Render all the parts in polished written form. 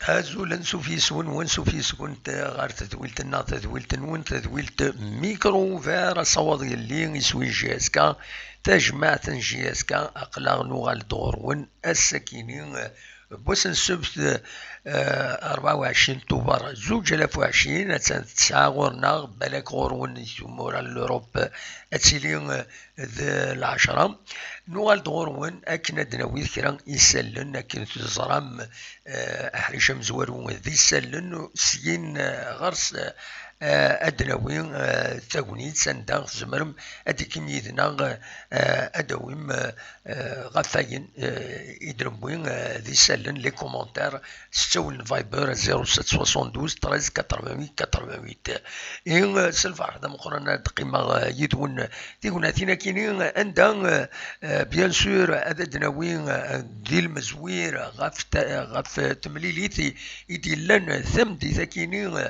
أزول نسوفيسون ونسوفيسون غار تذويلتنا تذويلت نون تذويلت ميكرو فار صوض يلي يسوي جياسكا تجمعت جياسكا أقلاغ نوغال دور ون السكينين بوسن سبت 24 طوبر 2020 تسعة غورنا بلاك غورون يسمورا لوروب أتسيلين العشرة نوغال دغورون أكنا دناوي كرا يسلن أكن تزرام أحريش مزورون ذي سلن سين غرس أدناوي تاونيد سندان زمرم أديكم يدنا أدويم غفاين يدرموين ذي سلن لي كومنتار ستول فايبر 0772 13 88 88 إن سلفا هذا مقرنا دقيمة يدون تيقولنا تينا كينين عندنا بيان سور هذا دناوين ذي المزوير غف تمليليتي يدلن ثم دي ثكينين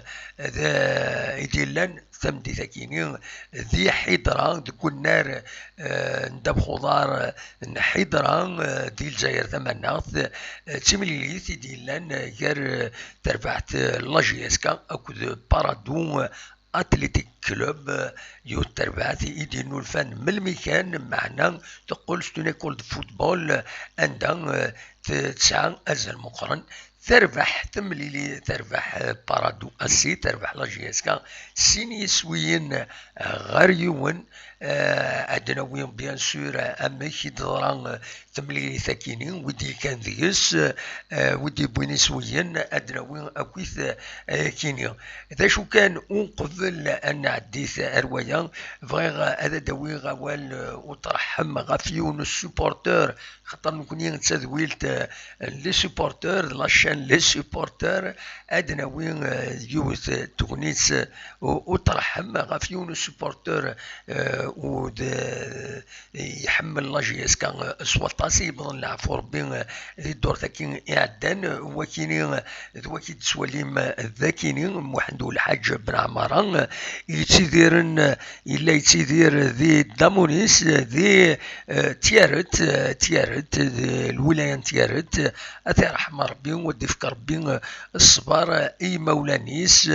يدلن ثم دي ثكينين ذي حيدران تكون نار ندب خضار حيدران دي الجزائر ثمانات تمليليتي دلن غير تربعت لاجيسكا أكد بارادون أتليتيك كلوب يتربعت يدينو الفن من المكان معنا تقول ستوني كولد فوتبول عندها تسعة أزل مقرن تربح تمليلي تربح بارادو أسي تربح لاجيسكا سين يسويين غاريون أدناوين بيان سور أميك يدران تمليلي ثاكينين ودي كان ذيس ودي بوين يسويين أدناوين أكويث كينيا إذا شو كان قبل أن عديث أروايا فغير هذا داوي غوال وترحم غافيون السوبورتور خاطر نكون تذويلت لي سوبورتور لاشين لي سوبورتور أدناوين يوث تغنيس وترحم غافيون السوبورتور ود يحمل لاجيس كان سوالطاسي بضن العفو ربي الدور ذاكين إعدان وكيني ذوكي تسوليم ذاكيني موحدو الحاج بن عماران يتيديرن إلا يتيدير ذي دامونيس ذي تيارت الولاية تيارت أثي رحمة ربي ودي فكر ربي الصبار أي مولانيس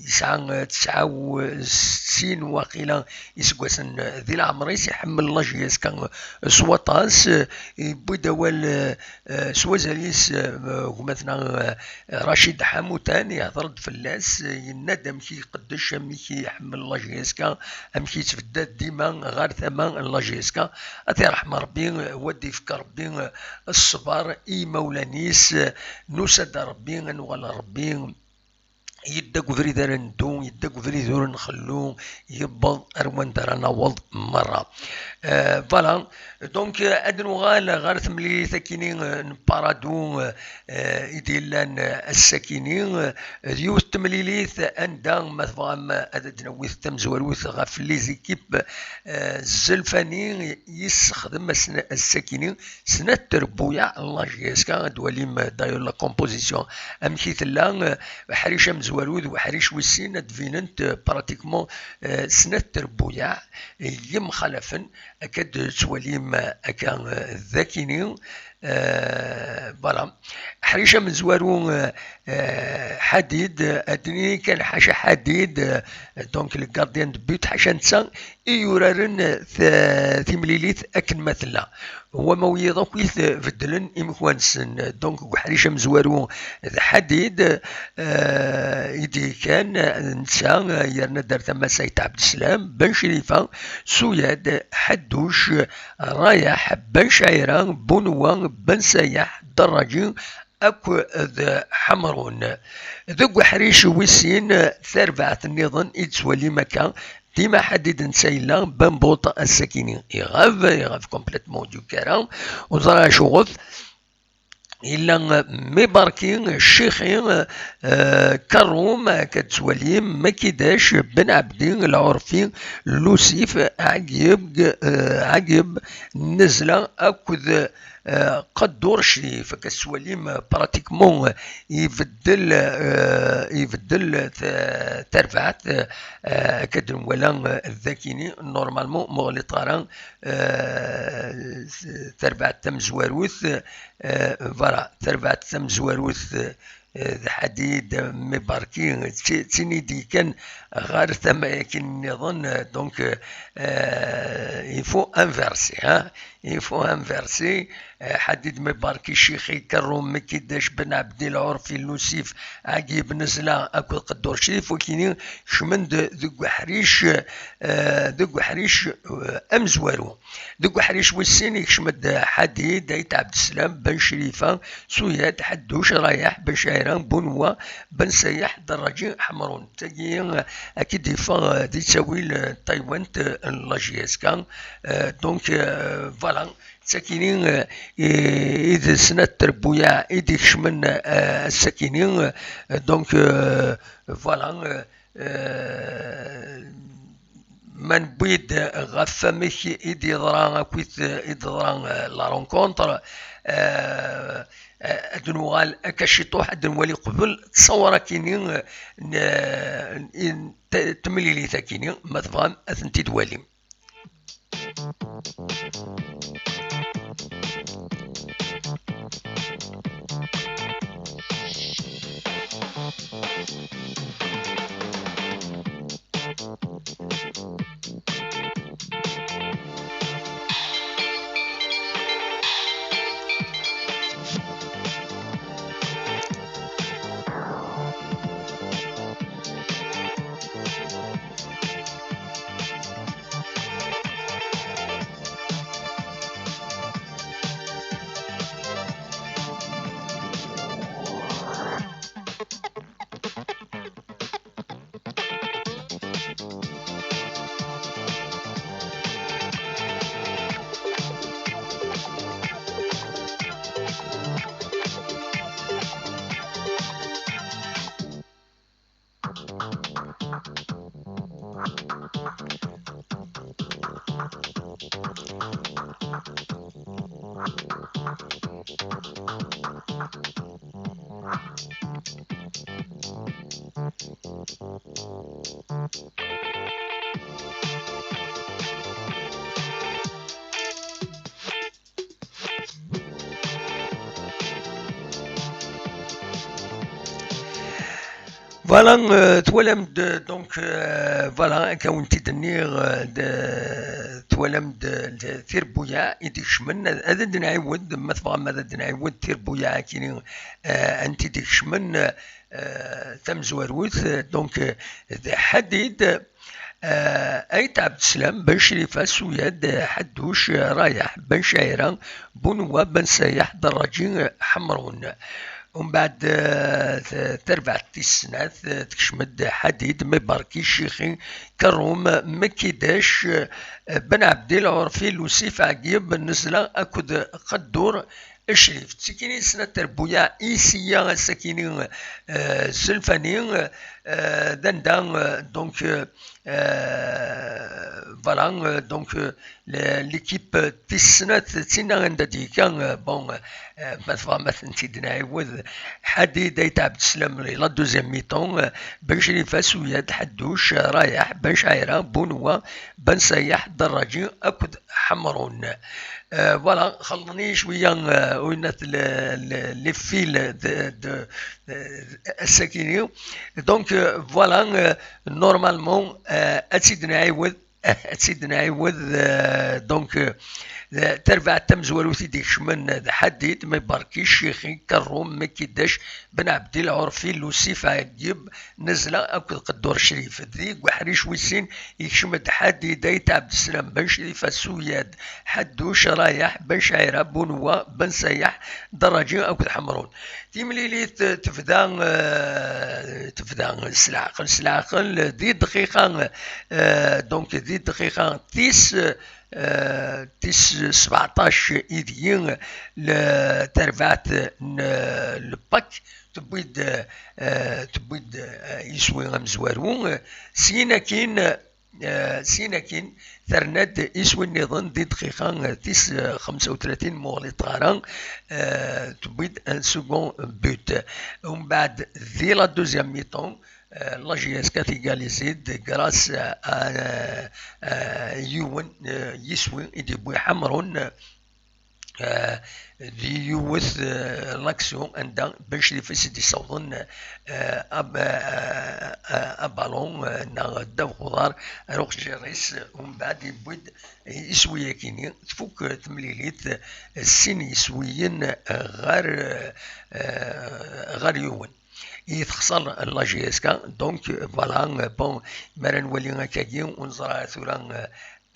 يسعى 69 واقيلا يسقسن ذي العمريس يحمل لاجيس كان سواطاس بودوال سوازاليس مثلا رشيد حموتان يهضر فلاس يندم كي قدش ميكي يحمل لاجيس كان امكي تفداد ديما غير ثمان لاجيس كان اثي رحمه ربي ودي فكر ربي الصبر اي مولانيس نسد ربي نوغل ربي يدق فري دار ندو يدق فري دور نخلو يبض اروان دار نوض مره فوالا دونك ادنو غير ثملي ثكينين نبارادو يديلان السكينين ديوث تمليليث اندان مثلا ادنا ويث تمزوروث غاف لي زيكيب الزلفاني يستخدم السكينين سنه تربويا الله جيسكا دواليم داير لا كومبوزيسيون امشي ثلا حريش مزورود وحريش وسين دفيننت براتيكمون سنه تربويا يم خلفن اكد سواليم اكان ذاكينين فوالا حريشه من زوارو حديد ادني كان حاشا حديد دونك الكارديان بيوت حاشا نتسا يورارن ثمليليث اكن مثلا هو مويضا كويث فدلن إمكوانسن دونك حريشه مزوارو حديد يدي كان نسا يرنا دار ثما سيد عبد السلام بن شريفه سوياد حدوش رايح بن شايران بنوان بن سياح دراجين اكو ذا حمرون ذوق حريش وسين ثربعة النظام يتسولي مكان ديما حدد نسيلا بنبوط السكينين يغاف كومبليتمون دو كاران وزرا شغف إلا مباركين الشيخين كروم كتوليم ما كيداش بن عبدين العرفي لوسيف عقب نزلة أكد قدور شريف كسوليم براتيكمون يبدل ترفعت كدن ولا الذاكيني نورمالمون مغلطارا تربعت تم زواروث فوالا تربعت تم زواروث الحديد مباركين تيني دي كان غير ثم كن نظن دونك يفو انفيرسي يفو انفيرسي حديد مباركي شيخي كروم مكيداش بن عبد العرفي لوسيف عقيب نزله اكو قدور شريف وكيني شمند ذو حريش امزوارو ذو حريش والسين يشمد حديد دايت عبد السلام بن شريفه سوياد حدوش رايح بن شايران بنوا بن سياح دراجين حمرون تاقي اكيد يفا دي تساوي تايوان لاجياسكا دونك فوالا ساكنين إذا سنة تربويا إذا شمن الساكنين دونك فوالا من بيد غفمك إذا يضران كويت يضران لا رونكونتر أدنوغال أكاشيطو حد نولي قبل تصور كينين تملي لي ثاكينين ما تفهم أثنتي دوالي فوالا توالمد دونك فوالا كونتي دنيغ توالمد ثير بويا يديك شمن هذا نعاود ما تبغى ماذا نعاود ثير بويا كاينين انت ديك شمن تم زواروث دونك حديد أيت عبد السلام بن شريفة سوياد حدوش رايح بن شايرة بنوا بن سايح دراجين حمرون ومن بعد تربع السنات تكشمد حديد مباركي شيخي كروم مكيداش بن عبد العرفي لوسيف عقيب نزله أكد قدور الشريف تسكيني سنة تربويا إيسيا سكيني سلفاني دندان دونك فوالا دونك ليكيب تسنات تسينا عند ديكا بون ما تفهم نتي نعاود حديد دايت عبد السلام لا دوزيام ميطون بن شريفة سوياد حدوش رايح بن شايرة بنوا بن سايح دراجي أكد حمرون فوالا خلوني شويه وينات لي فيل الساكنين دونك فوالا نورمالمون اتسيد نعاود دونك تربع تم زوالوثي ديك شمن حديد ما يباركيش شيخي كروم ما كيداش بن عبد العرفي لوسيف عقيب نزله اكل قدور شريف ذيك وحريش ويسين يشمد حديد دايت عبد السلام بن شريف السوياد حدوش رايح بن شايرة بنوا بن سايح درجين اكل حمرون تيمليلي تفدا السلاعقل دي دقيقة دونك دي دقيقة تيس تيس 17 إيديين لتربعت الباك تبويد يسوي مزوارو سينا كين ثرناد يسوي النظام دي دقيقة تيس 35 مغلي طاران تبويد ان سكون بوت ومن بعد ذي لا دوزيام ميطون لا جي اس كا تيغاليزيد غراس يون يسوي يدي بوي حمرون دي يوث لاكسيون عندها باش لي فيس دي صوضن ابالون نا داو خضار روح جريس ومن بعد يبويد يسوي كيني تفوك تمليليت السين يسويين غير يون يتخسر لا جي اس كا دونك فوالا بون مرا نولي هكاكي ونزرع ثورا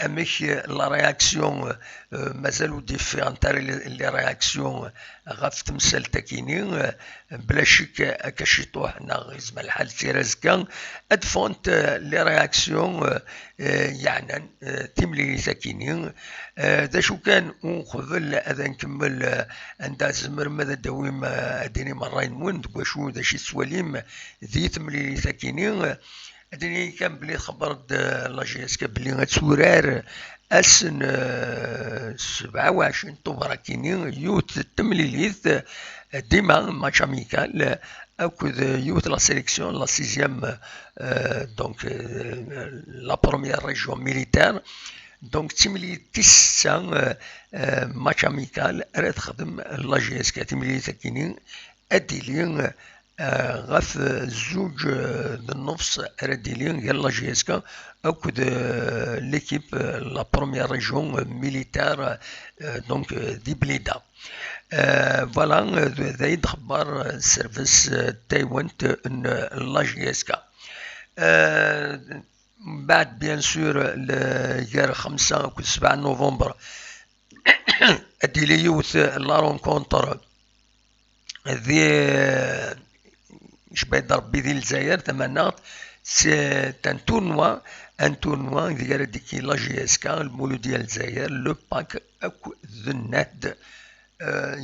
اميك لا رياكسيون مازالو ديفيرونت لي رياكسيون غاف تمثال تاكيني بلا شك كشيطوح ناغيزم الحال تيرازكا ادفونت لي رياكسيون يعني تملي تاكيني دا شو كان ونقبل هذا نكمل عندها زمر ماذا دويم اديني مرين مون وشو دا شي سواليم ذي تملي تاكيني اديني كان بلي خبرت لا جي اس كا بلي غتسورار اسن 27 طوبرا كيني يوت تمليليت ديما ماتش اميكال اكد يوت لا سيليكسيون لا سيزيام دونك لا بروميير ريجيون ميليتير دونك تملي تسع ماتش اميكال راه تخدم لا جي اس كا تملي تاكيني اديلي غاف زوج بالنص رديلين ديال لا جي اس كا اكد ليكيب لا بروميير ريجيون ميليتير دونك دي بليدا فوالا ذايد خبار السيرفيس تايوانت لا جي اس كا بعد بيان سور الجار 5 و 7 نوفمبر اديلي يوث لا رونكونتر ذي شبيت ربي ذي الجزائر تمنات سي ان تورنوا ديال ديك لا جي اس كا المولود ديال الجزائر لو باك اكو ذناد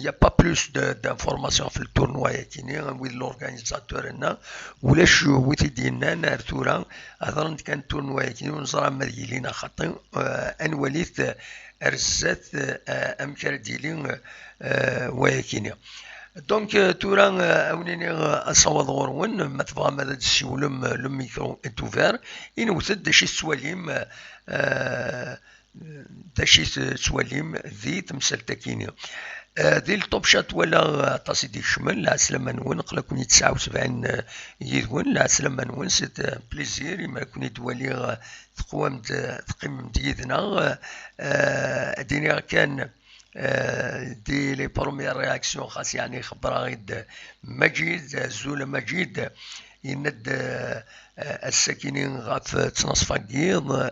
يا با بلوس دانفورماسيون في التورنوا ياكيني ويز لورغانيزاتور هنا ولاش ويتي ديالنا نارتورا هضرنا كان تورنوا ياكيني ونزرا مديلينا خاطر انوليت ارزات امكار ديالي وياكيني دونك تورا اونيني اصوض غورون ما تبغى ماذا تسيو لو ميكرو اتوفير ينوثد داشي سواليم ذي تمثال تاكيني ذي الطوب شات ولا تصيدي شمل لا سلامة نون قلا كوني 79 يدون لا سلامة نون سيت بليزير يما كوني دوالي تقيم ديدنا ديني كان دي لي بروميير رياكسيون خاص يعني خبرها غيد مجيد زول مجيد يند الساكنين غاف تنصف كيض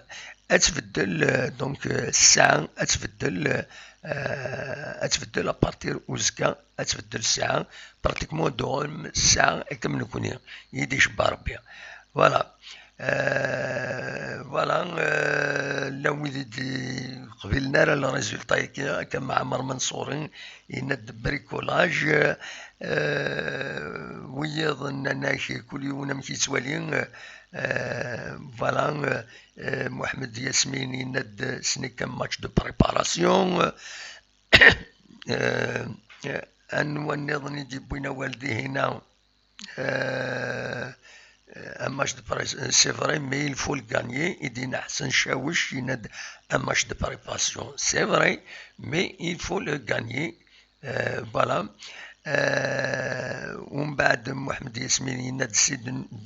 اتبدل دونك الساعة اتبدل ابارتير وزكا اتبدل الساعة براتيكمون دوم الساعة كم نكوني يديش بربي فوالا فوالا لو يدي قبلنا راه الريزولطا كان مع عمر منصورين يند بريكولاج ويظن اننا كل يوم نمشي سوالين فوالا محمد ياسمين يند سني كان ماتش دو بريباراسيون ان نظن يجيبونا والدي هنا un match de préparation, c'est vrai, mais il faut le gagner. Il dit Hassan Chaouch, il a un match de préparation, c'est vrai, mais il faut le gagner. Voilà. ومن Mohamed Yasmine, il a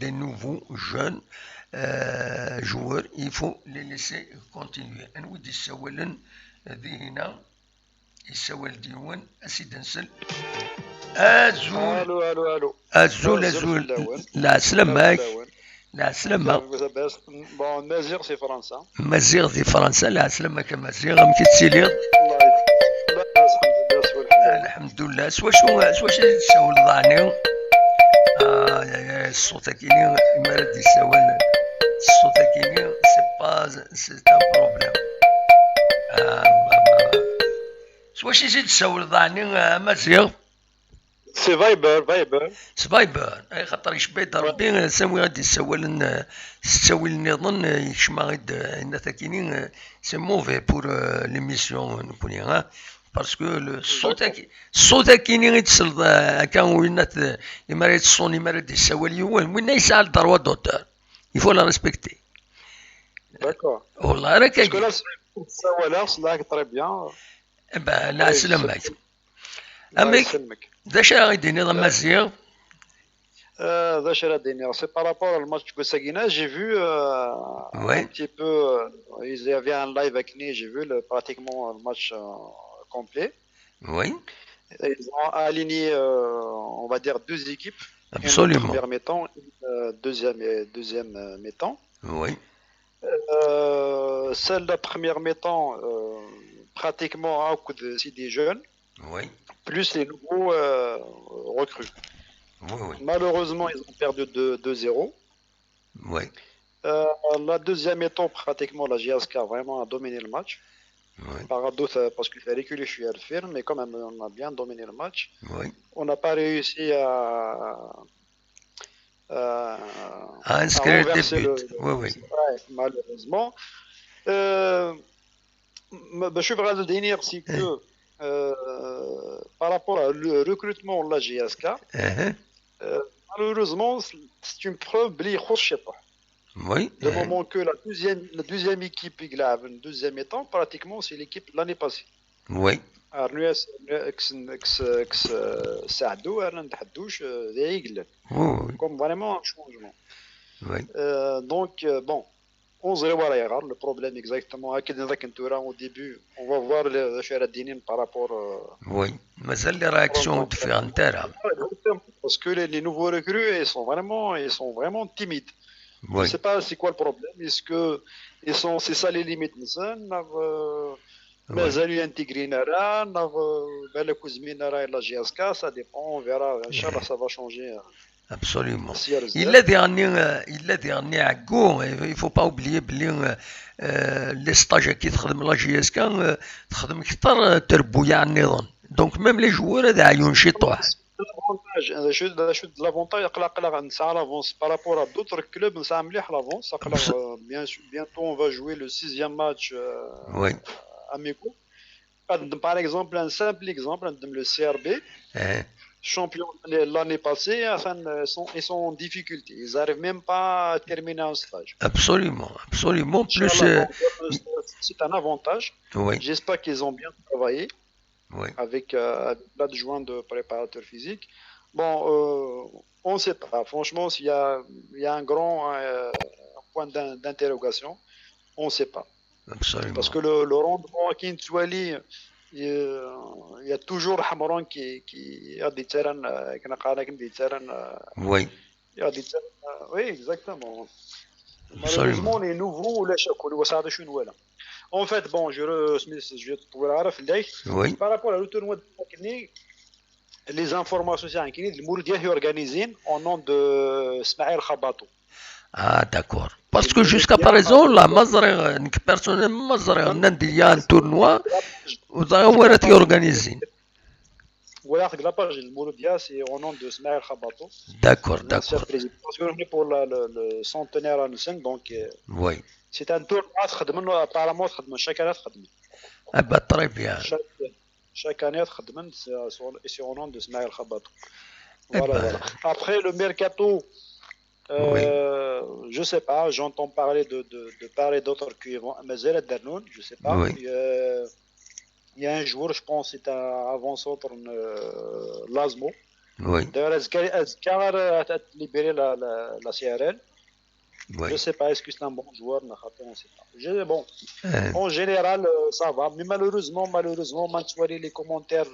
des nouveaux jeunes joueurs, il faut les laisser continuer. نودي السوالن ذي هنا يسوال ديوان أسيد نسل الو الو الو الزول لا سلامك لا سلامة بون مازيغ سي فرنسا مازيغ في فرنسا لا سلامك مازيغ مكي تسيليغ الحمد لله سوا تساول ضعني الصوت كيني ما راه يساول الصوت كيني سي با سي ان بروبليم واش يزيد تسول ضعني مزيغ سي فايبر سبايبر اي خاطر يشبه ربي سامي غادي تساوي النظام يكشما غيد ان تاكيني سي موفي بور ليميسيون نكوني ها باسكو الصوت كيني غيتسل هكا وينات يما يتصون يما دي سوالي وين يسال دروا دوتور يفو لا ريسبكتي داكور والله راك باسكو لا سوالا صلاك طري بيان لا سلامك الله امك يسلمك داش غادي نظام مزيغ ذا شرا دينير سي بارابور الماتش كو ساكينا جي فو Ouais. un petit peu il y avait un live avec Ni, j'ai vu pratiquement le match complet. Oui, Ils ont aligné on va dire deux équipes, une en absolument. première mi-temps, une deuxième mi-temps. Oui, Celle de la première mi-temps pratiquement à coup de c'est des jeunes oui, plus les nouveaux recrues. oui, oui, Malheureusement, ils ont perdu 2-0. oui, La deuxième mi-temps, pratiquement, la GSK a vraiment dominé le match. oui, Par d'autres, parce qu'il fait reculer, je suis à le faire, mais quand même, on a bien dominé le match. oui. On n'a pas réussi à inscrire des renverser buts. Oui, oui. Ouais, malheureusement. Je suis vraiment de dire c'est que par rapport au recrutement de la GSK, malheureusement, c'est une preuve je sais pas. Oui, Du moment que la deuxième équipe qui a une deuxième étape, pratiquement, c'est l'équipe de l'année passée. oui, Saadou, oui, comme vraiment un changement. oui, Donc, bon, on se revoit là, le problème exactement. Au début, on va voir le Charadinin par rapport. oui. مازال لي رياكسيون ديفيرون تاعها. Parce que les nouveaux recrues, ils sont vraiment timides. Je ne Oui, sais pas c'est quoi le problème. Est-ce que c'est ça les limites mais ils ont intégré Nara, le Kuzminara et la GSK, ça dépend, on verra. Inch'Allah, ça va changer. absolument. Il a dernier à go, il faut pas oublier بلي les stages كي تخدم لا جي اس كان تخدم كثر تربويا على النظام. دونك ميم لي جوار هذا ينشطوا. L'avantage, c'est l'avance par rapport à d'autres clubs, c'est l'avance. Bientôt, on va jouer le 6e match Oui, amico. Par exemple, un simple exemple, le CRB, champion l'année passée, ils sont en difficulté. Ils n'arrivent même pas à terminer un stage. absolument, absolument. Plus, c'est un avantage. oui, J'espère qu'ils ont bien travaillé oui, avec l'adjoint de préparateur physique. Bon, on ne sait pas. Franchement, il y a un grand point d'interrogation. On ne sait pas. absolument. Parce que le rendement à Kintouali, il y a toujours Hamran qui a des terrains, Oui, oui, exactement. absolument. Malheureusement, les nouveaux, les chocs, en fait, bon, je vais te pouvoir Oui, par rapport à tournoi de Makni, les informations c'est le Mourdia est organisé au nom de Smaïl Khabatou. ah d'accord. Parce que jusqu'à présent, la Mazare, personnellement, Mazare, on a dit un tournoi, vous avez été organisé. Voilà, la page le Mourdia, c'est au nom de Smaïl Khabatou. D'accord, d'accord. Parce que nous pour le centenaire à nous, donc Oui. c'est un tournoi, apparemment, chaque année, Ah bah très bien. chaque année, c'est au nom de Smaïl Khabatou. Eh Voilà, ben, voilà. Après le mercato, Oui. je sais pas, j'entends parler de part et d'autre qui vont mais Darnoun, je sais pas. Oui. Il y a un joueur, je pense, c'est un avant-centre Lasmo. Oui, D'ailleurs, Azkar a libéré la CRL. oui. Je sais pas, est-ce que c'est un bon joueur, on ne sait pas. Bon, Euh, en général, ça va, mais malheureusement, Mansouri, les commentaires,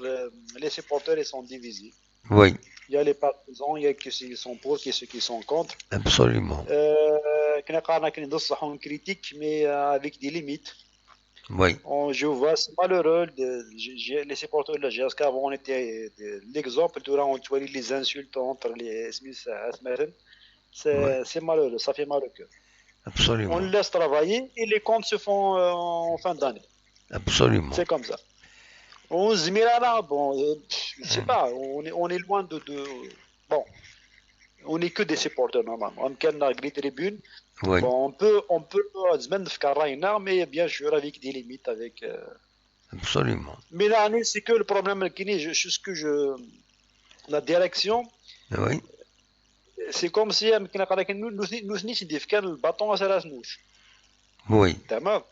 les supporters, ils sont divisés. oui, Il y a les partisans, il y a ceux qui sont pour, il y a ceux qui sont contre. absolument. On critique, mais avec des limites. Oui, Je vois, c'est malheureux. Les supporters de la GSK ont été l'exemple durant les insultes entre les Smith et Asmeren. C'est malheureux, ça fait mal au cœur. On absolument. le laisse travailler et les comptes se font en fin d'année. Absolument. C'est comme ça. 11 000 là, bon, je sais pas, on est loin bon, on n'est que des supporters normalement. On a les tribunes. Oui, Bon, on peut, mais bien sûr avec des limites, avec. absolument. Mais là, c'est que le problème qui est, la direction, Oui, c'est comme si nous كان الباطون على راسنوش. oui. تمام.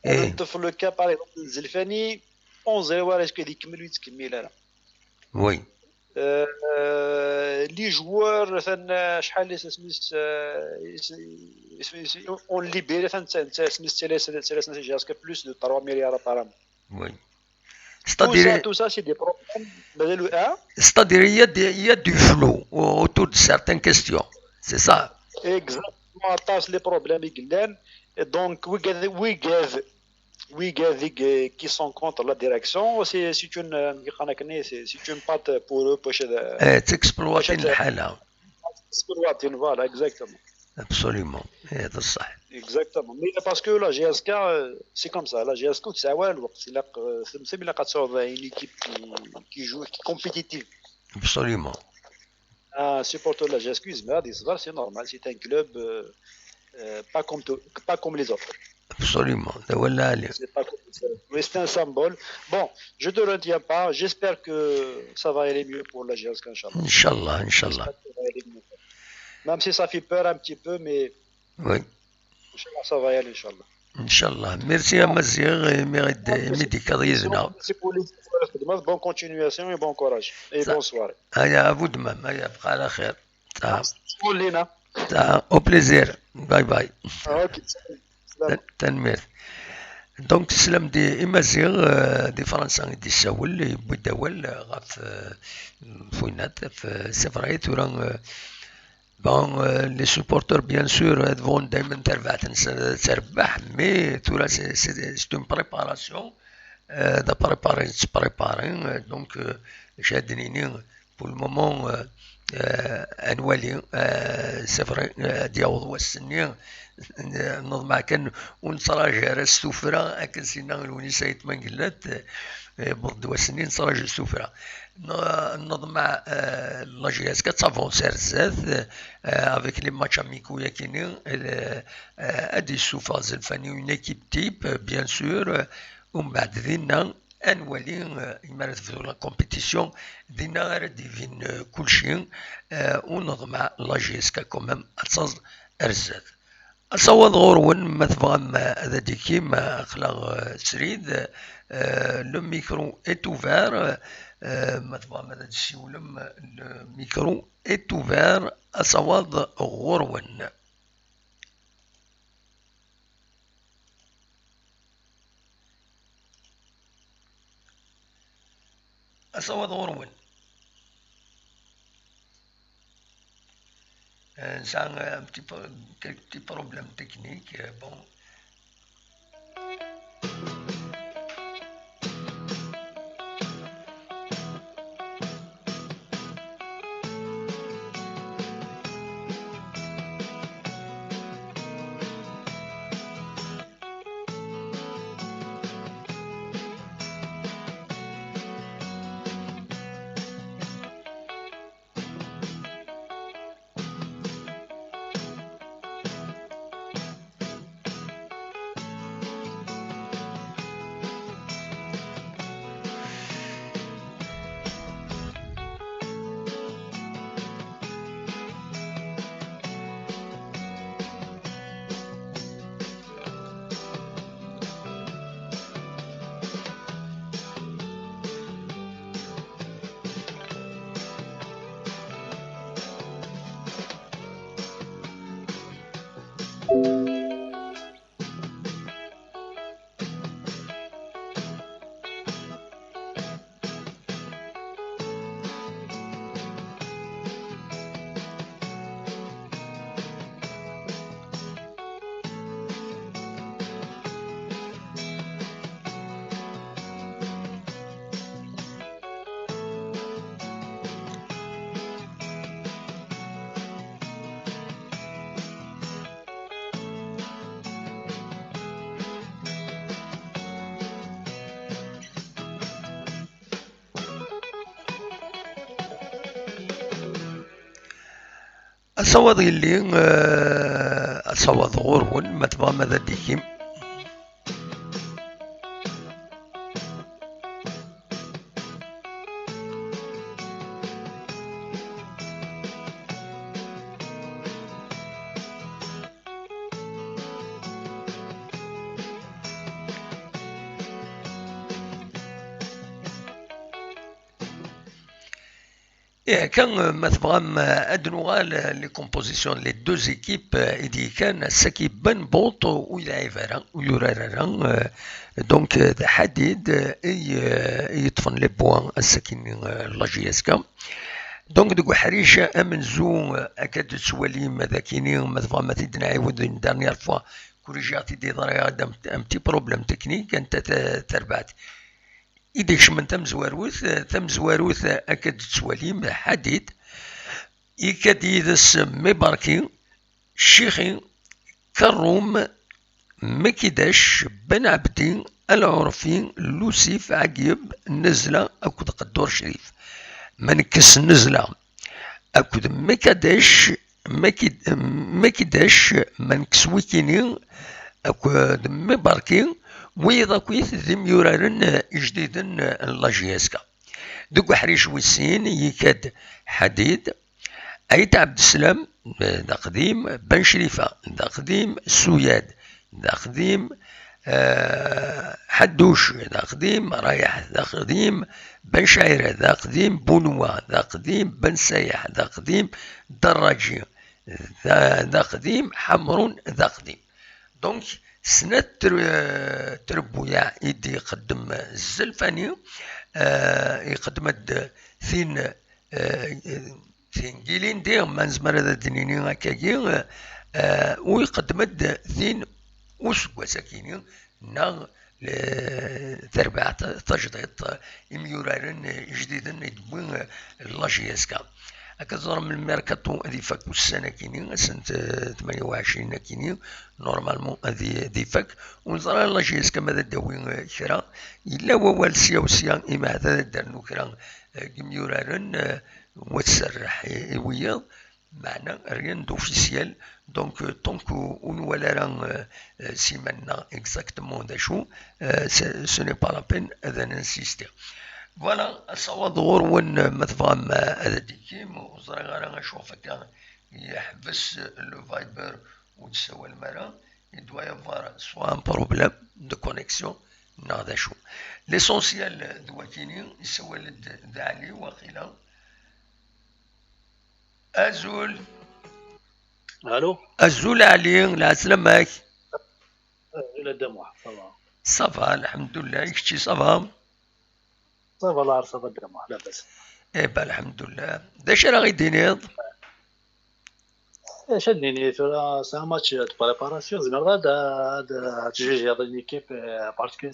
Et, انت في لو كا باغ اكزومبل الزلفاني 11 واش يكمل ويتكمل لا. oui, لي جوار مثلا شحال اللي سميت اون ليبيري سميت 3 جاسكا بلوس دو 3 مليار ابارامون. oui. Tout ça, c'est des problèmes. C'est-à-dire, il y a du flou autour de certaines questions. C'est ça. Exactement, tas les problèmes et donc we give qui sont contre la direction, c'est une patte pour eux pour تكسبلواتي الحالة. exploiter, voilà, exactement. Absolument. هذا صح. Exactement. Mais parce que la GSK, c'est comme ça. La GSK, c'est une équipe qui joue, qui est compétitive. Absolument. Un supporter de la GSQ, c'est normal. C'est un club pas comme les autres. Absolument. C'est pas comme les autres. Mais c'est un symbole. Bon, je ne te retiens pas. J'espère que ça va aller mieux pour la GSK, Inch'Allah. Inch'Allah, Inch'Allah. Même si ça fait peur un petit peu, mais Oui. Inch'Allah, ça va y aller, Inch'Allah. Inch'Allah. Merci à Mazir. Merci Kadrizna. C'est pour les bonne continuation et bon courage. Et bonne soirée. À vous de même. بقى على خير. Lina. Au plaisir. Bye bye. Ok. تنمير. دونك تسلم دي إمازيغ دي فرنسا دي الساول يبداول غاف فوينات في سفرايت وران بون لي سوبورتور بيان سور دفون دايما تربح مي تورا سي اون بريباراسيون دا تبريباري دونك شادنيني بور المومون انوالي سي فري ديال والسنين نظم كان ونصراجع راه السفرة أكن سينا الونيسة من قلات برد وسنين صراجع السفرة نظم لا جي اس كتافونسير زاد افيك لي ماتش اميكو ياكيني ادي السوفاز الفاني اون ايكيب تيب بيان سور ومن بعد دينا انوالي يمارس في لا كومبيتيسيون دينا راه ديفين كلشي ونظم لا جي اس كومام اتصاز ارزاد أصوات غورون ما تفهم هذا ديكي ما خلاق سريد لو ميكرو est ouvert ما تفهم هذا الشي ولم الميكرو est ouvert أصوات غورون أصوات غورون c'est un petit problème technique. Bon. الصواد اللي الصواد غورون ما تبغى ماذا ديكيم كان مثلا ادنوغا لي كومبوزيسيون لي دو زيكيب ايدي كان ساكي بن بوط ويلعب ويورا دونك حديد اي يطفن لي بوان الساكن لاجياسكا دونك دوك حريش امن زو اكاد تسوالي ماذا كيني مثلا ما تدنا عاود دارنيير فوا كوريجاتي دي ضريا ام تي بروبليم تكنيك انت تربعت إذا من تم زواروث أكد تسواليم حديد يكاد يدس مباركي شيخي كروم مكيداش بن عبدين العرفي لوسيف عقيب نزلة أكد قدور شريف منكس نزلة أكد مكيداش منكس ويكيني أكد مباركي ويضا كويث ذي ميورارن جديدا لاجياسكا دوك حريش ويسين يكاد حديد ايت عبد السلام دا قديم بن شريفه دا قديم سوياد دا قديم حدوش دا قديم رايح دا قديم بن شعيره دا قديم بونوا دا قديم بن سايح دا قديم دراجي دا قديم حمرون دا قديم دونك سنة تربويا يدي يقدم الزلفاني يقدم ثين جيلين دير منزمر هذا دنيني هكاكي ويقدم ثين وسكوا ساكيني نا تربع تجديد يميورارن جديدا يدبون لاجياسكا كتزور من الميركاتو هذي فاك السنة كيني سنة 28 كيني نورمالمون هذي فاك ونزرا لاجيس كما داوي كرا إلا ووال سيا إما هذا دارنو كرا كميورارن وتسرح ويا معنا ريان دوفيسيال دونك طونك ونولا راه سيمانا اكزاكتومون دا شو سو ني با لا بين هذا ننسيستي فوالا الصواد غورون مثلا هذا ديكيم وزرا غير نشوف هكا يحبس لو فايبر وتسوى المرا يدوا يفار سوا ان بروبليم دو كونيكسيون ناضا شو ليسونسيال دوا كيني يسوى للدعلي وقيلا ازول الو ازول علي لا سلامك الى الدموع صافا صافا الحمد لله كشتي صافا صافا الله عرف صافا الدموع لا باس ايه الحمد لله داش راه غيدينيض شدني سي ان ماتش دو بريباراسيون زعما هذا تجوج هذا ليكيب بارسكو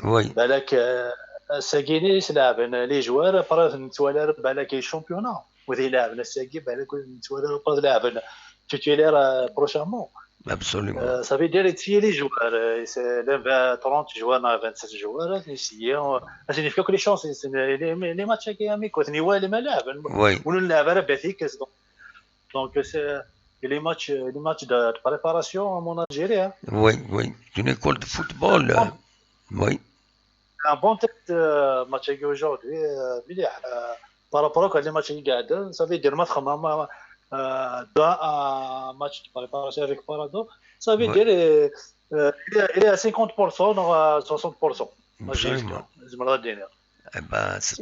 وي بالك ساكيني سلاعبن لي جوار برا نتوالى بالك الشامبيونا وذي لاعبنا ساكي بالك نتوالى برا لاعبنا تيتيلير بروشامون absolument ça veut dire essayer les joueurs c'est 30 joueurs 27 joueurs essayer ça signifie que les chances les matchs qui amicaux ni ouais les malades oui ou le laveur bétique donc c'est les matchs de préparation en mon Algérie hein. oui oui une école de football oui un bon test match aujourd'hui مليح par rapport à les matchs qui قاعد ça veut dire ما تخمم dans un match de préparation avec Parado, ça veut dire il est à 50% ou à 60%. absolument eh ben c'est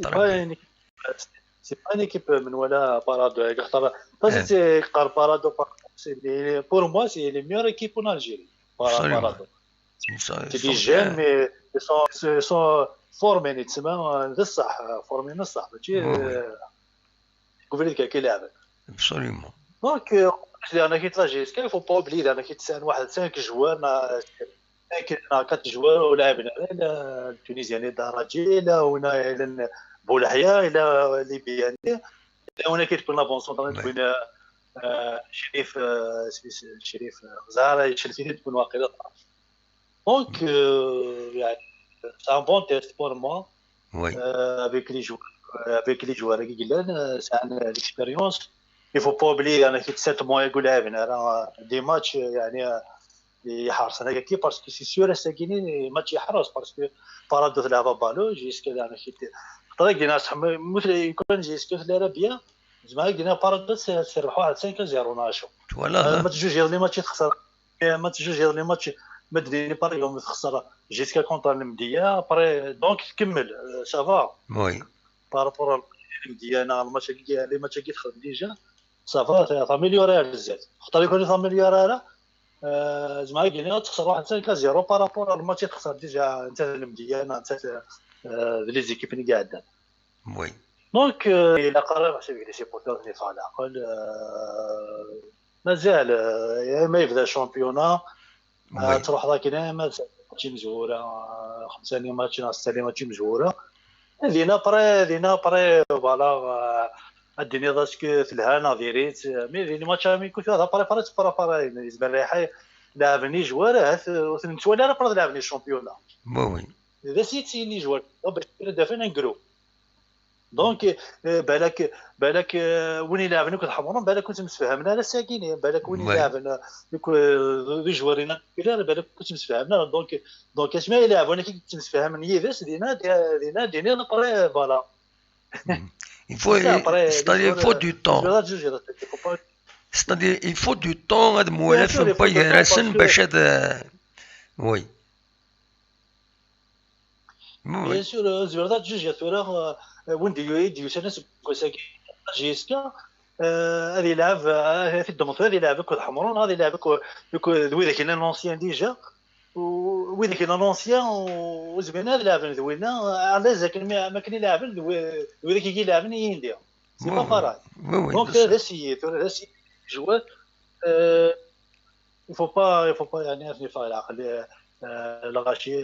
pas une équipe Menouala Parado. C'est Parado. Pour moi, c'est les meilleures équipes en Algérie. Parado. C'est des jeunes, mais ils sont formés. Formés, absolument دونك انا كي تلاجيسكا faut pas oublier انا كي تسال واحد 5 جوار 4 جوار ولاعبنا التونسيين دراجي لا هنا بولحيا الى ليبيا هنا كيتكون لافونسون تكون شريف زهره تشلسي تكون واقيلا دونك يعني c'est un bon test pour moi oui avec les joueurs qui gagnent c'est une expérience يفو با اوبلي انا كي 7 موا يقول لعبنا راه دي ماتش يعني يحرص انا كي باسكو سي سيور ساكيني ماتش يحرص باسكو بارادو تلعب بالو جيسكا انا كي طريق دينا صح مثل يكون جيسكا لا بيان زعما قلنا بارادو سيربحوا على 5-0 ناشو فوالا ما تجوج غير لي ماتش تخسر ما تجوج غير لي ماتش مدري باغ يوم تخسر جيسكا كونتر المديه ابري دونك تكمل سافا وي بارابور المديه انا الماتش لي ماتش كي تخرج ديجا صافا تاميليوري بزاف خاطر يكون تاميليوري زعما قلنا تخسر 1-5-0 بارابور الماتش تخسر ديجا انت المديانه انت لي زيكيب اللي قاعده وي دونك الى قرر حسب لي سيبورتور اللي على الاقل مازال ما يبدا الشامبيونا تروح ذاك ما ماتشي مزوره 5 ماتش ناس ثاني ماتشي مزوره دينا بري فوالا الدنيا داسك في الهنا ديريت مي لي ماتش اميكو هذا بري بالنسبه لي لعبني جوار نتولى راه برا لعبني الشامبيونا وي اذا سيتي لي جوار باش دافعنا نقرو دونك بالك وين يلعبنا كنت حمرون بالك كنت متفاهمنا على ساكين بالك وين يلعبنا ذو جوارينا بالك كنت متفاهمنا دونك اش ما يلعبوا كي كنت متفاهم يدس دينا بري فوالا il faut du temps. C'est-à-dire il faut du temps هاد الموالف نباي راسن باش هذا وي بيان سور زبردا جوج ثورا وين ديو سنس كوساكي جيسكا هذه يلعب في الدومونت هذه يلعب كود حمرون هذه يلعب وذا كاين لونسيان ديجا وذا كاين لونسيان وزبنا يلعب ذوينا على زاك ما كان يلعب وذا كي يلعب ينديا سي با باراي دونك هذا سي جوار il faut pas يعني في العقل الغاشي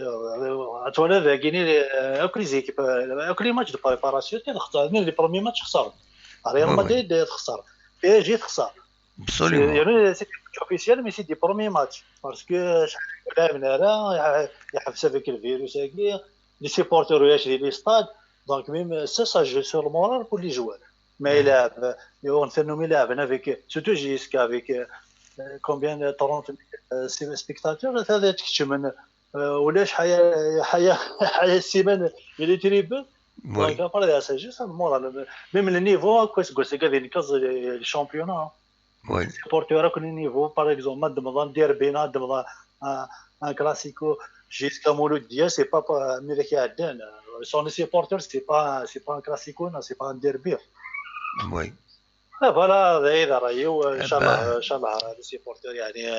اتولى كاينين اكل زيكيب اكل ماتش دو بريباراسيون كنختار من لي برومي ماتش خسر ريال مدريد تخسر بي جي تخسر يعني سي اوفيسيال مي سي دي برومي ماتش باسكو شحال من هذا يحبس افيك الفيروس هكي لي سيبورتور يشري لي ستاد دونك ميم سا جو سور المورال بور لي جوار ما يلعب يونثنو يلعب افيك سورتو جيسكا افيك كومبيان 30 سبيكتاتور هذا تكتشمن ولاش حياه السيمانه اللي تريب دونك ابار سا جوست المورال ميم النيفو كويس قلت لك هذه كاز الشامبيونا وي سبورتور كل نيفو باغ اكزومبل ما دمضان ديربينا دمضان ان كلاسيكو جيسكا مولود ديال سي با ملي كيعدان سون سيبورتور سي با ان كلاسيكو سي با ان ديربي وي فوالا هذا رايي وان شاء الله لي سيبورتور يعني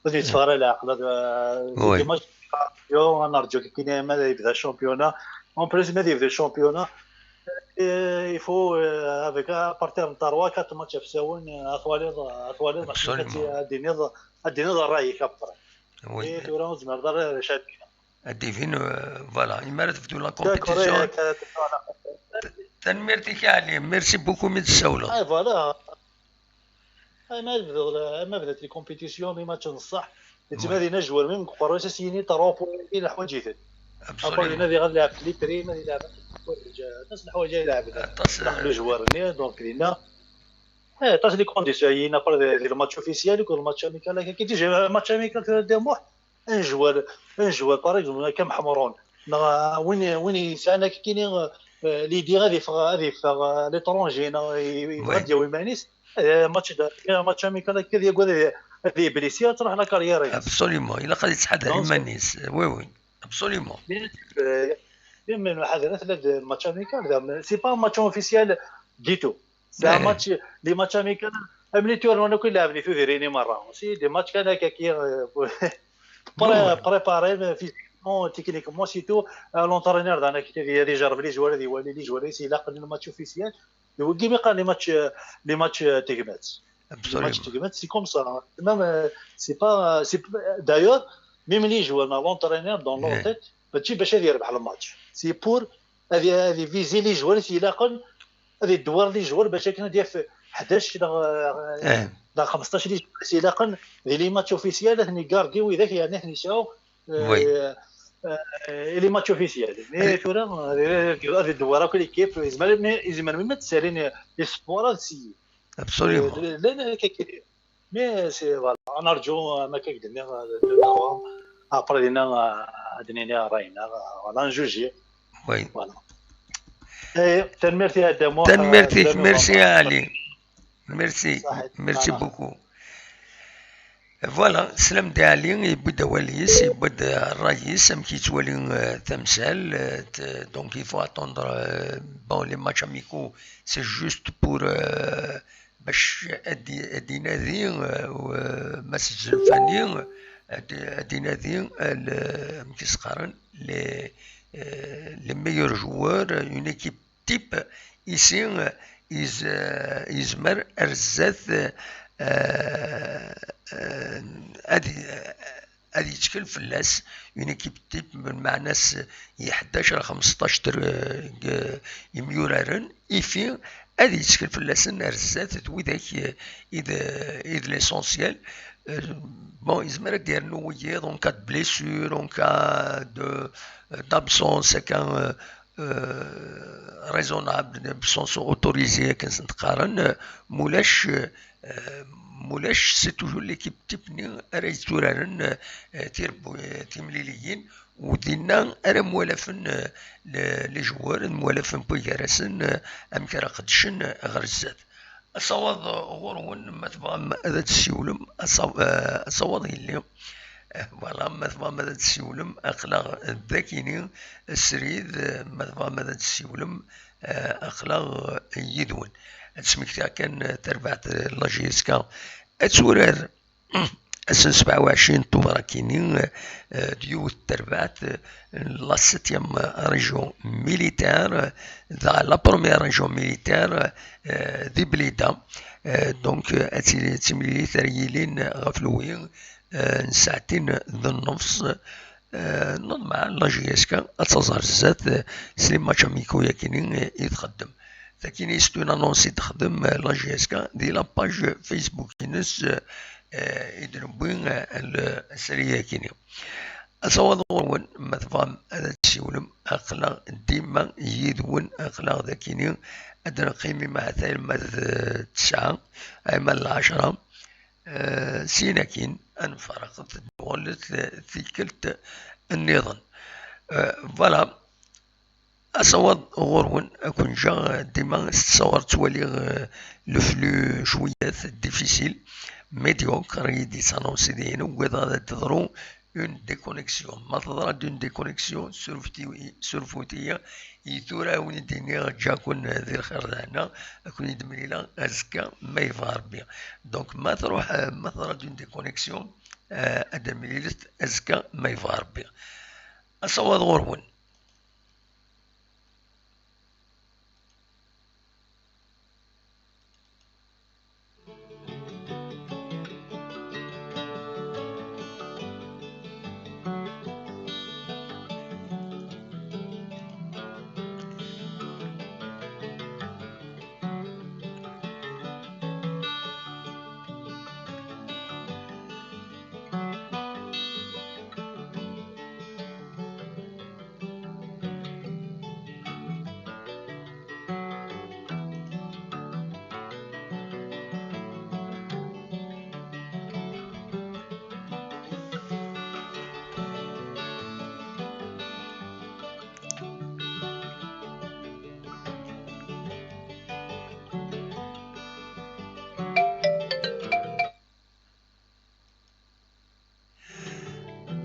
غادي يتفرج على عقل ديما يوم نرجو كاين ما يبدا الشامبيونا اون بليس ما يبدا الشامبيونا يفو افيك بارتير نتاع 3 ماتش في ساون اخوالي الدنيا رايي كبر وي تورا زمر شاد الديفين فوالا يمارس في لا كومبيتيسيون تنميرتك عليهم ميرسي بوكو من السولة اي فوالا ما بدات لي كومبيتيسيون لي ماتش نصح تما دينا جوار ميم قرروا اساسيين طروفو الى حوايج يثد ابسولي هذه غنلعب لي بريم هذه لعبه ناس الحوايج يلعبها دخلوا جوارني دونك لينا طاش لي كونديسيون ينا بار دي الماتش اوفيسيال يكون الماتش اميكال كي تيجي ماتش اميكال ديموح ان جوار باغ اكزومبل كم حمرون وين يسالنا كاينين لي دي غادي في ليترونجي غادي ويمانيس ماتش اميكال كذا يقول هذه بليسيا تروح لا كارير ابسوليومون الا غادي تحضر يمانيس وي ابسوليومون من الحضرات هذا الماتش اميكال سي با ماتش اوفيسيال ديتو سي ماتش لي ماتش اميكال ملي تورنو كل لاعبني في فيريني مره سي دي ماتش كان هكاك بريباري في تكنيكمون سيتو لونترينور دانا كي يجرب لي جوار هذه ولي لي جوار يلاقي الماتش اوفيسيال هو كيما قال لي ماتش تيغمات ماتش تيغمات سي كوم سا تمام سي با دايور ميم لي جوار لونترينور دون لو تيت ماشي باش يربح الماتش سي بور هذه فيزي لي جوار يلاقن هذه الدوار لي جوار باش كان ديال 11 دا 15 لي يلاقن لي ماتش اوفيسيال هني كارديو اذا يعني هني شاو لي ماتش اوفيسيال مي تورا هذه الدواره كل كيف يزمر ما تسالين لي سبورات سي ابسوليومون. لا كيدير مي سي فوالا نرجو ما كيدير ابري لينا عندنا راينا فوالا نجوجي وي فوالا. اي تنميرتي هذا مو تنميرتيك، ميرسي يا علي، ميرسي ميرسي صحيح. بوكو. فوالا سلام دي علي يبدا واليس يبدا الرئيس ام كيتولي تمثال. دونك يفو اتوندر بون لي ماتش اميكو سي جوست بور باش ادي نادي ما سجل فني ادي نادي كيسقارن لي ميور جوار اون ايكيب تيب ici يزمر ارزات هادي يتكل فلاس اون ايكيب تيب بالمعنى 11 على 15 يميورارن يفي هادي يتكل فلاسن ارزات تويداك اذ ليسونسيال. بون يزمر دير نوية اون كا دو بليسور اون كا d'absence كان raisonnable بسونس اوتوريزي كنتقارن مولاش سي توجور ليكيب تيبني راه يتورارن تيمليليين ودينا راه موالفن لي جوار موالفن بويكارسن ام كرا قدشن غرزات اصوات غورون ما تبغى هذا تسيولم اصوات اللي فوالا ما تبغى ماذا تسيولم اخلاق الذاكيني السريد ما تبغى ماذا تسيولم اخلاق يدون تسميكتا كان تربعت لاجيسكا اتورار السنة 27 طوبرا كيني ديوت تربعت لا سيتيام ريجيون ميليتير لا بروميير ريجيون ميليتير دي بليدا. دونك تيمليلي تريلين غفلوين ساعتين ذو النص نض مع لاجيسكا اتظهر زات سلي ماتش اميكو ياكيني يتخدم لكن يستون انونسي تخدم لاجيسكا دي لاباج فيسبوك ينس يدربين السريه كيني اصوات غورون ما تفهم هذا تسيولم اخلاق ديما يدون اخلاق ذاكيني ادنا قيمي مع ثالث 9 اي مال 10 سيناكين أن فرقت دولت ثيكلت النظام. فوالا أصوات غورون أكون جا ديما تصور تولي لو فلو شوية ديفيسيل ميديوكر يدي سانونسي دينو وإذا تضرو اون ديكونيكسيون ما تضرا دون ديكونيكسيون سورفوتية يثورا وين ديني جاكون ذي الخير هنا اكون يدمليلا ازكا ما يفار بيا. دونك ما تضرا دون ديكونيكسيون ادمليلت ازكا ما يفار بيا. اصوات غورون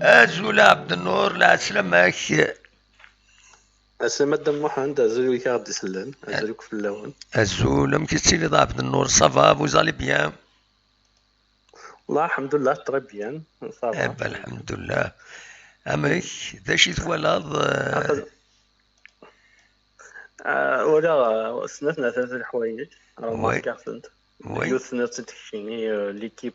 أزول عبد النور لا سلامك اسمى دم محمد ازول يكاد يسلم ازولك في اللون أزول مكتسيلي عبد النور صافا vous allez bien؟ والله الحمد لله تري بيان صافا الحمد لله. أمك ذا شي توالد ولا سنتنا ثلاث الحوايج وي كارسنت وي يوث نفس تكشيني ليكيب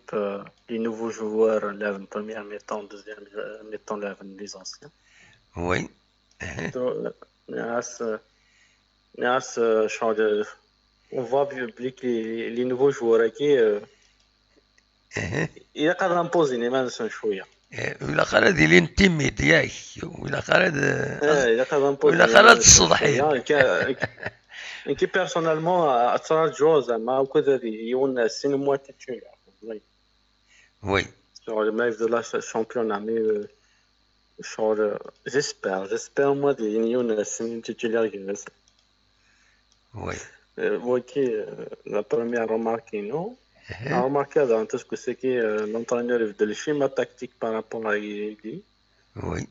لي نوفو جوار لافن بروميير ميطون دوزيام ميطون لافن لي زونسيان وي ناس شغل on voit public les nouveaux joueurs qui إذا قادر نبوزيني ما نسون شوية ولا قراد يلين تيميد ياك ولا قراد إذا قادر نبوزيني ولا قراد الصدحين كي بيرسونالمون اتراجعوا زعما وكذا يون سين موا تيتولار وي sur le match de la championnat mais j'espère moi des يون سين تيتولار جالس وي ok la première remarque non la remarque dans tout ce que c'est que l'entraîneur de le schéma tactique par rapport à Guigui وي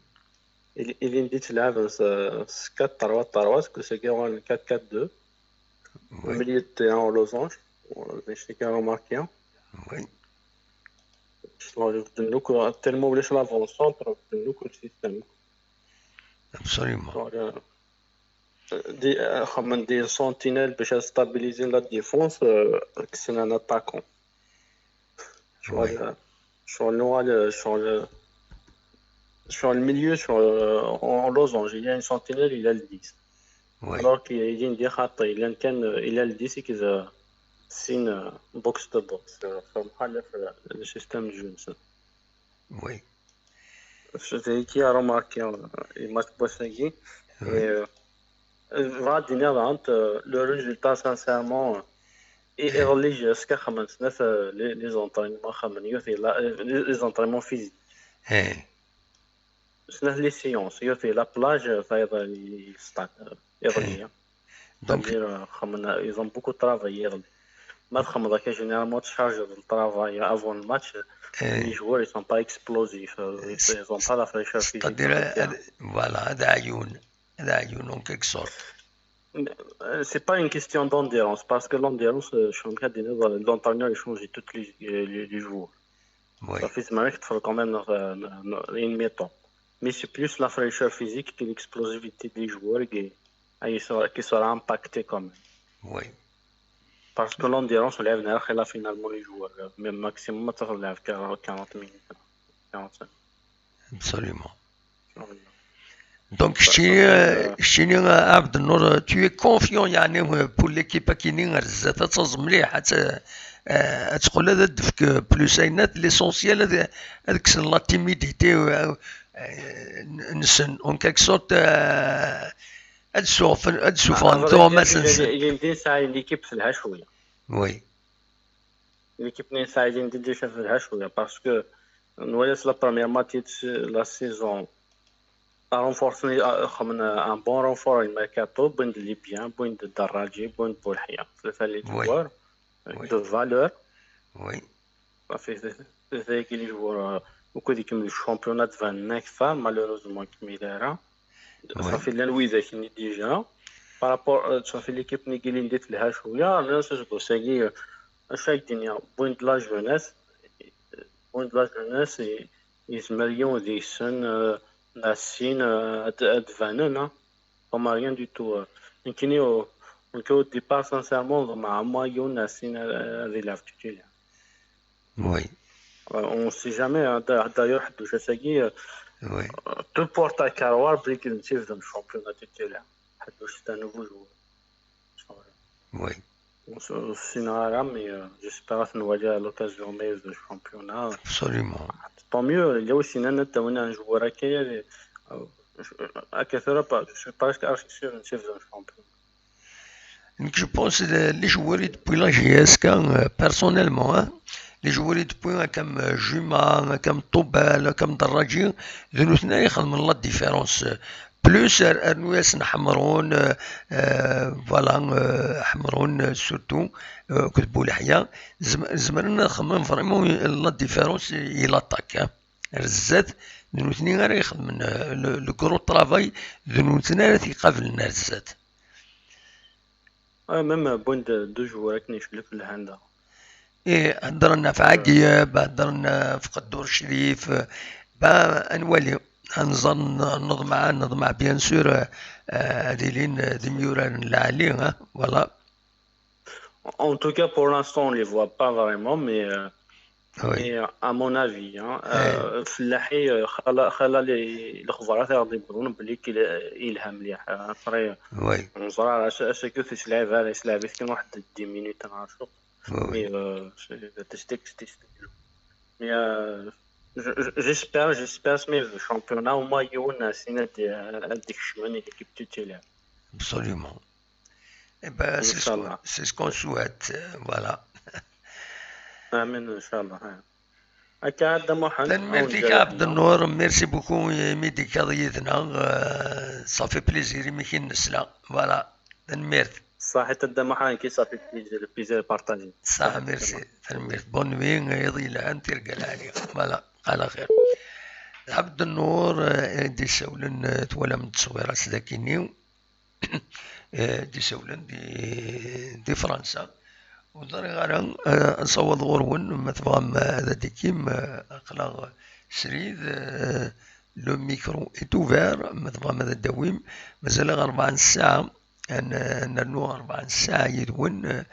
il indique là 4-3-3 que c'est 4-4-2 au milieu de terrain en losange je t'ai remarqué وي tellement ولاش l'avant centre بدلو كل système absolument des sentinelles pour stabiliser la défense c'est un attaquant sur le milieu en losange il y a une sentinelle il a le 10 alors qu'il y a une خطأ il a le 10 et qu'il a سين بوكس تو بوكس فمخالف للسيستم جونسون وي c'est qui a remarqué il m'a posé et غادي نضعت le résultat sincèrement et religieux ce خمسنا les entraînements خمنيو في les entraînements physiques سنة les séances في la plage فايضا يستعد يغلي donc ils ont beaucoup travaillé ما تخمم ذاك généralement تشارج le travail avant le match les joueurs ils sont pas explosifs ils ont pas la fraîcheur physique c'est-à-dire voilà هذا عيون en quelque sorte c'est pas une question d'endurance parce que l'endurance l'entraîneur il change tous les jours ça fait mal qu'il faut quand même une méthode mais c'est plus la fraîcheur physique que l'explosivité des joueurs qui sera impactée quand même oui parce que l'endurance on lève là finalement les joueurs même maximum ça lève 40 minutes 45 absolument donc شتيني عبد النور tu es confiant يعني pour l'équipe كي رزات تصز مليح تقول هذا دفك بلوس اينات ليسونسيال هذاك لا تيميديتي نسن اون كيك سورت ادسوفان توماس اللي ساعي ليكيب في لها شويه وي ليكيب ساعدين ديجا في لها شويه باسكو نويس لا بروميير ماتش لا سيزون renforcer un bon renfort au mercato بوين دو ليبيان بوين دو دراجي بوين بولحيا ثلاثه لي جوار دو فالور وي صافي ذاك لي جوار وكو ديك من الشامبيونات فان ناكفا مالوروزمون كيما دايره صافي لا لويزا كني ديجا بارابور صافي ليكيب ني كيلي نديت لها شويه انا سوسكو ساكي اشاك الدنيا بوين دو لا جونيس يزمريون دي سن ناسين ادفاننا وما rien du tout يمكن au départ sincèrement مع مايو ناسين هذه لافتيتي وي on sait jamais d'ailleurs حدو شاساكي وي تو بورتا كاروار بريك نسيف ذا الشامبيونات تاعنا حدو شتا نوفو جو وي السيناريو مي جيسبر نولي لوكازيون ميز دو الشامبيونات absolument tant mieux il y a aussi un joueur qui كثيرا je pense que Arsenal نسيف ذا الشامبيون je pense les joueurs depuis la GSK personnellement les joueurs depuis comme Juma comme Tobal comme Daraji ذو اثنين يخدموا لا ديفيرونس بلوس الناس نحمرون فوالا حمرون سورتو كتبوا لحيا زمرنا خمم فريمون لا ديفيرونس هي لاتاك رزات ذو اثنين غير يخدم لو كرو طرافاي ذو اثنين يقابلنا رزات ميم بوين دو جوار كنيشلك في الهاندا هضرنا في عقيب هضرنا في قدور شريف انوالي نض مع بيان سور هذيلين دي ميوران العالي فوالا en tout cas pour l'instant on les voit pas vraiment mais oui. à mon avis فلاحي خلا الخبرات غادي يقولون بلي يلها مليح فري وي نزرع اسكو تسلعب هذا يسلعب كي واحد 10 مينوت نعرفو مي تستيك مي j'espère سمير الشامبيونات وما يونا سينا ديك الشمال اللي كيبتو تيلعب absolument Eh ben, c'est ce qu'on souhaite. Voilà. Amen, Inch'Allah. Merci عبد النور, merci beaucoup Mehdi قضيتنا, ça fait plaisir يمكن نسلا. Voilà. merci. صحيح الدمحان كي صافي بليزير بارطاجي. صح ميرسي بون نوي يضي العام تلقى العالية. فوالا على خير. عبد النور دي سولن تولا من التصويرات سداكينيو دي سولن دي فرنسا وداري غالا نصوض غورون ما تبغى هذا ديكيم اقلا سريد لو ميكرو اي توفير ما تبغى هذا الدويم مازال 40 ساعة نرنو 40 ساعة يدون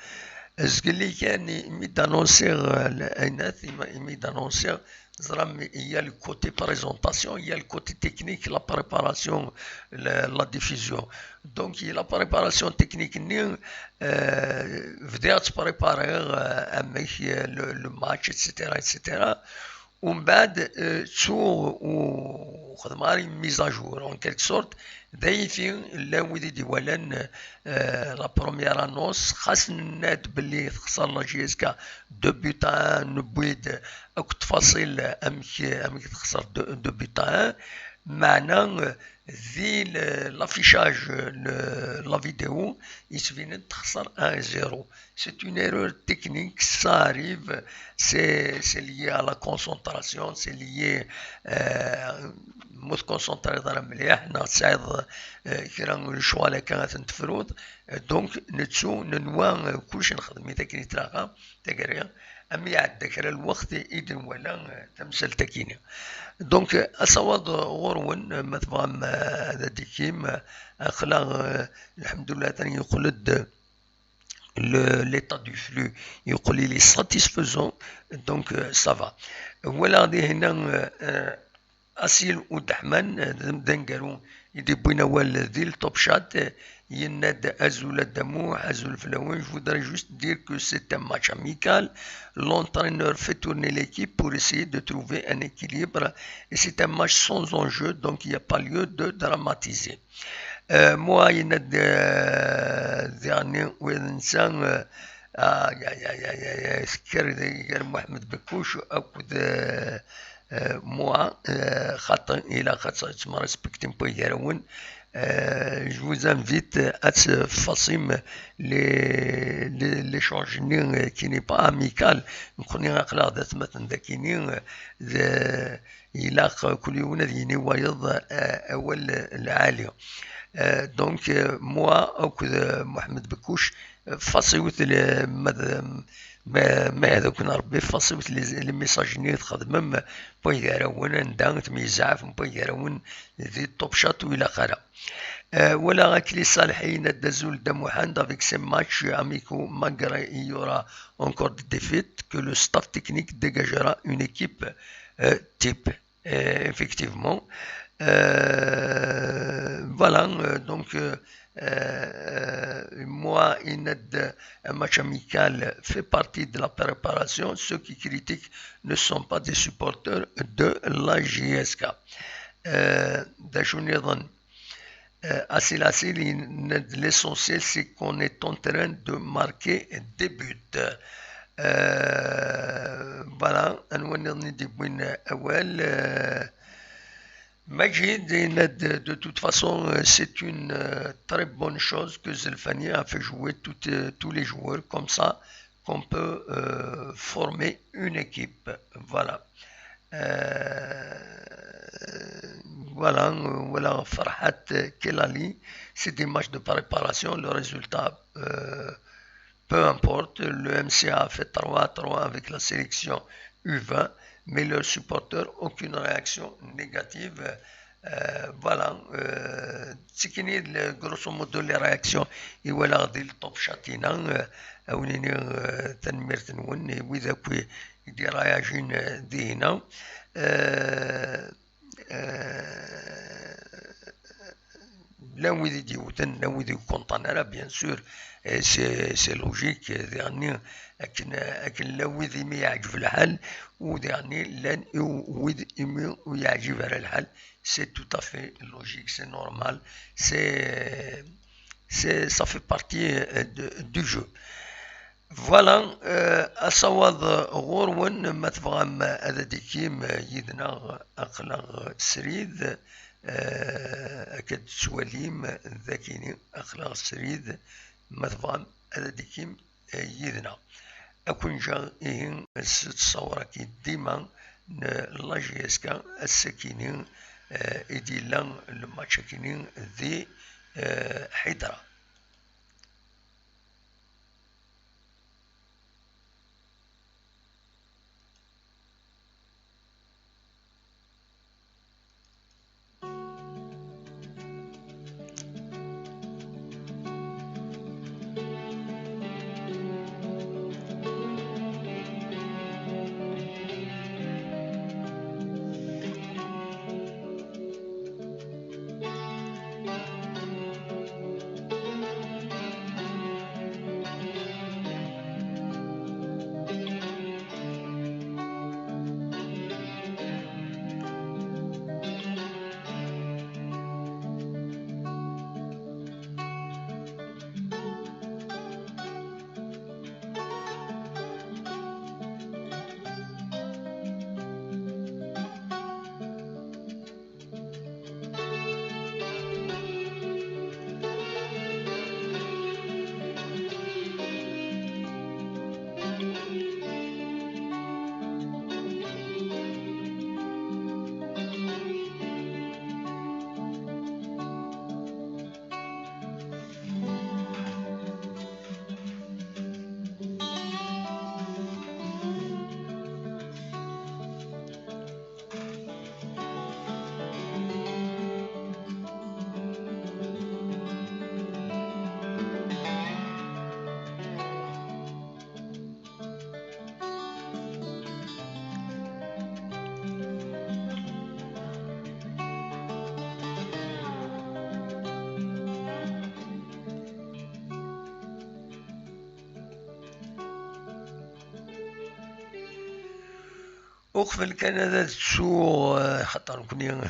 اسكو اللي كان يميد انونسيغ الاناث يميد انونسيغ زرام يا لو كوتي بريزونطاسيون يا لو كوتي تكنيك لا بريباراسيون لا ديفيزيون دونك لا بريباراسيون تكنيك ني بدات تبريباريغ امك لو ماتش اتسيتيرا اتسيتيرا ومن بعد تسو وخدماري ميزاجور اون كيلك سورت ضايفين لا ودي ديوالان لا بروميير انونس خاص ناد باللي تخسر لا جي اس كا دو بوتان نبويد اك تفاصيل امك تخسر دو بوتان معنى ذي لافيشاج لا فيديو يسفين تخسر 1-0. C'est une erreur technique, ça arrive, c'est lié à la concentration, c'est lié مش كونسونطري ضرب مليح نصعد كرا الشوا اللي كانت تفرود دونك نتسو ننوى كلشي نخدم إذا كنت تراغا تقريا أمي عاد ذكر الوقت إذن ولا تمثل تكيني دونك أصوات غورون مثلا هذا ديكيم أخلاق الحمد لله تاني يقولد l'état du flux يقول لي satisfaisant donc ça va ولا غادي هنا أسيل ودحمان دنقرو يدي بوينا والذيل توب شات يناد أزول الدموع أزول فلاوين. Je voudrais juste dire que c'est un match amical. L'entraîneur fait tourner l'équipe pour essayer de trouver un équilibre et c'est un match sans enjeu donc il n'y a pas lieu de dramatiser. Moi يناد dernier وإنسان يا سكر محمد بكوش أكد moi خاطر إلى خاطر تسمى ريسبكتين بو يراون je vous invite à ce façim l'échange qui n'est pas amical نكوني غاقلا ذات مثلا ذاكيني إلى كل يوم ذيني ويض أول العالية دونك موا أكد محمد بكوش فصيوت ما هذا كنا ربي فاصوت لي ميساجيني تخدمم بويراون ندان تميزعف بويراون ذي توب شات ولا خرا ولا غاكلي صالحين دازول دموحان دافيك سي ماتش اميكو ماغري يورا encore des défaites que le staff technique dégagera une équipe type effectivement voilà donc moi, un match amical fait partie de la préparation. Ceux qui critiquent ne sont pas des supporters de la JSK. L'essentiel, c'est qu'on est en train de marquer des buts. Voilà. Majid, de toute façon, c'est une très bonne chose que Zelfani a fait jouer tous les joueurs comme ça, qu'on peut former une équipe. Voilà. Voilà, Farhat Kelali, c'est des matchs de préparation, le résultat, peu importe, le MCA a fait 3-3 avec la sélection U20. Mais leurs supporters, aucune réaction négative. Voilà. Tsikini, grosso modo, les réactions, et voilà, le top chatina, ou les tanmertenwen, et oui, des réactions d'ina. Là où il dit, là où il contenera, bien sûr, c'est logique, dernier. لكن لو ذي ما يعجب الحال ودعني لن ويعجب على الحال سي تو افي لوجيك سي نورمال سي ça fait partie du jeu. Voilà, أصوات غورون ما تبغام هذا ديكيم يدنا أخلاق سريد أكد سواليم ذاكيني أخلاق سريد ما تبغام هذا ديكيم يدنا أكون جا إيه تصورة كي ديما لاجيسكا السكينين إديلا الماتشاكينين ذي حيدرة. وقفل كان هذا تسو خاطر كوني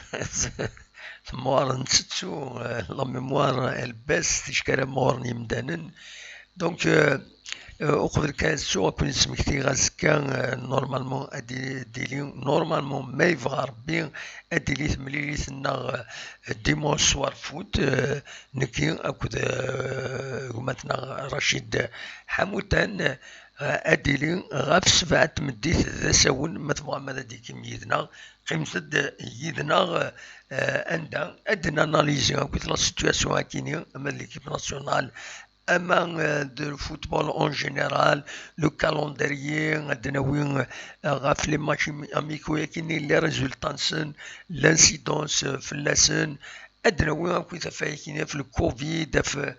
موار نتسو لا ميموار الباس تشكال موار نيمدانن دونك وقفل كان تسو كوني سمكتي غازكا نورمالمون ادي ديلي نورمالمون ما يبغى ربي اديلي ثمليليت لنا ديمونش سوار فوت نكي اكود مثلا رشيد حموتان أديلي غاف سبعة مديت ذا ساون ما تبغى ماذا ديكيم يدنا قيمت يدنا عندها أدنا أناليزي كيف لا سيتواسيون هاكيني أما ليكيب ناسيونال أما دو فوتبول أون جينيرال لو كالوندريي عندنا وين غاف لي ماتش أميكو ياكيني لي ريزولتانسن لانسيدونس في اللسن عندنا وين كيف فايكيني في الكوفيد في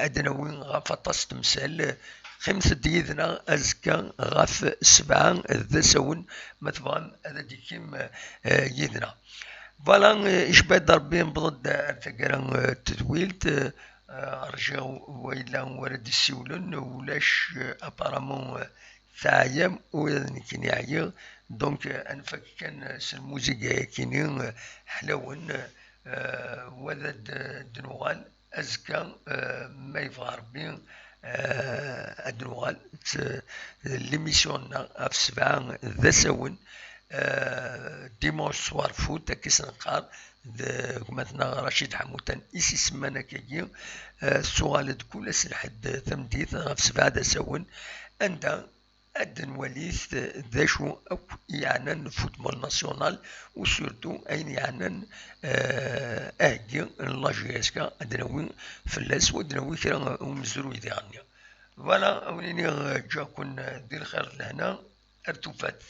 عندنا وين غاف طاس تمثال خمسة ديدنا أزكا غاف سبعة ذا سون ما تبغى هذا ديكيم يدنا فوالا إيش بعد ربي نبض ارتقرا تدويلت رجعوا وإلا ورد السيولن ولاش أبارامون ثايم وإذن كيني عيا دونك أنا فاك كان الموسيقى كيني حلاون وذا دنوغال أزكا ما يبغى ربي أدنوغال ليميسيون في سبعة ذا ساون ديمونش سوار فوت كيس نقار مثلا رشيد حموتان إيسي سمانا كيجي السؤال كل سلحد ثمديث في سبعة ذا ساون عندها أدن وليث ذا شو يعنن فوتبول ناسيونال وسورتو أين يعنن أهجي لاجيسكا أدنوين فلاس ودنوين كرا ومزرو يدي غنيا فوالا أوليني جاكون دير خير لهنا ارتفات